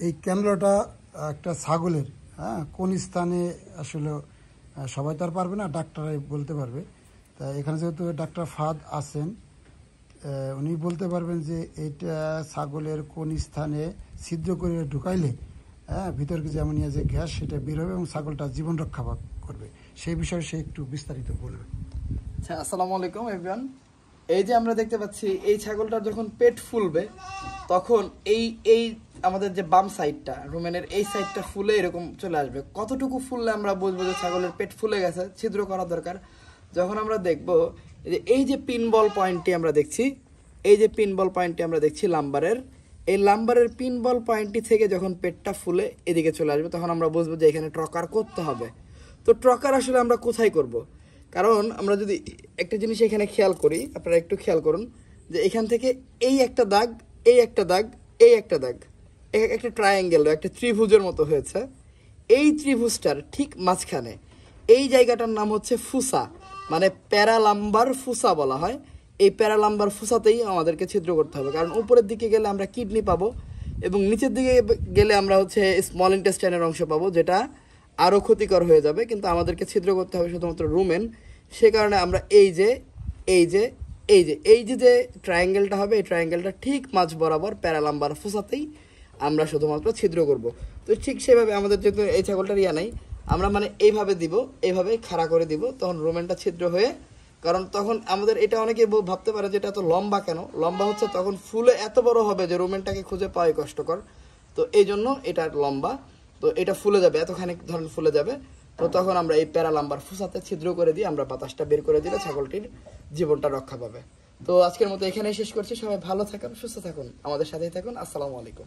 এই ক্যামেরাটা একটা ছাগলের, হ্যাঁ, কোন স্থানে আসলে সবাই তো আর পারবে না, ডাক্তাররাই বলতে পারবে। তা এখানে যেহেতু ডাক্তার ফাহাদ আছেন, উনি বলতে পারবেন যে এইটা ছাগলের কোন স্থানে ছিদ্র করে ঢুকাইলে, হ্যাঁ, ভিতরকে যেমন যে গ্যাস সেটা বের হবে এবং ছাগলটা জীবন রক্ষা করবে, সেই বিষয়ে সে একটু বিস্তারিত বলবে। আচ্ছা, আসসালামু আলাইকুম এভরিওয়ান। এই যে আমরা দেখতে পাচ্ছি এই ছাগলটার যখন পেট ফুলবে তখন এই এই আমাদের যে বাম সাইডটা রুমেনের এই সাইডটা ফুলে এরকম চলে আসবে। কতটুকু ফুললে আমরা বুঝবো যে ছাগলের পেট ফুলে গেছে, ছিদ্র করা দরকার? যখন আমরা দেখবো এই যে পিন বল পয়েন্টটি আমরা দেখছি, এই যে পিন বল পয়েন্টটি আমরা দেখছি লাম্বারের, এই লাম্বারের পিন বল পয়েন্টটি থেকে যখন পেটটা ফুলে এদিকে চলে আসবে তখন আমরা বুঝবো যে এখানে ট্রকার করতে হবে। তো ট্রকার আসলে আমরা কোথায় করব? কারণ আমরা যদি একটা জিনিস এখানে খেয়াল করি, আপনারা একটু খেয়াল করুন যে এখান থেকে এই একটা দাগ, এই একটা দাগ, এই একটা দাগ, একটা ট্রায়াঙ্গেল, একটা ত্রিভুজের মতো হয়েছে। এই ত্রিভুজটার ঠিক মাঝখানে এই জায়গাটার নাম হচ্ছে ফুসা, মানে প্যারালাম্বার ফুসা বলা হয়। এই প্যারালাম্বার ফুসাতেই আমাদেরকে ছিদ্র করতে হবে, কারণ উপরের দিকে গেলে আমরা কিডনি পাবো এবং নিচের দিকে গেলে আমরা হচ্ছে স্মল ইন্টেস্টাইনের অংশ পাবো, যেটা আরও ক্ষতিকর হয়ে যাবে। কিন্তু আমাদেরকে ছিদ্র করতে হবে শুধুমাত্র রুমেন। সে কারণে আমরা এই যে এই যে এই যে এই যে যে ট্রায়াঙ্গেলটা হবে, এই ট্রায়াঙ্গেলটা ঠিক মাঝ বরাবর প্যারালাম্বার ফুসাতেই আমরা শুধুমাত্র ছিদ্র করব। তো ঠিক সেভাবে আমাদের যেহেতু এই ছাগলটার ইয়া নাই, আমরা মানে এইভাবে দিব, এইভাবে খাড়া করে দিব, তখন রুমেনটা ছিদ্র হয়ে, কারণ তখন আমাদের এটা অনেকে ভাবতে পারে যে এটা এত লম্বা কেন। লম্বা হচ্ছে তখন ফুলে এত বড় হবে যে রুমেনটাকে খুঁজে পাওয়াই কষ্টকর। তো এই জন্য এটা লম্বা, তো এটা ফুলে যাবে, এতখানি ধরেন ফুলে যাবে। তো তখন আমরা এই প্যারালাম্বার ফুসাতে ছিদ্র করে দিয়ে আমরা বাতাসটা বের করে দিলে ছাগলটির জীবনটা রক্ষা পাবে। তো আজকের মতো এখানেই শেষ করছি। সবাই ভালো থাকুন, সুস্থ থাকুন, আমাদের সাথেই থাকুন। আসসালামু আলাইকুম।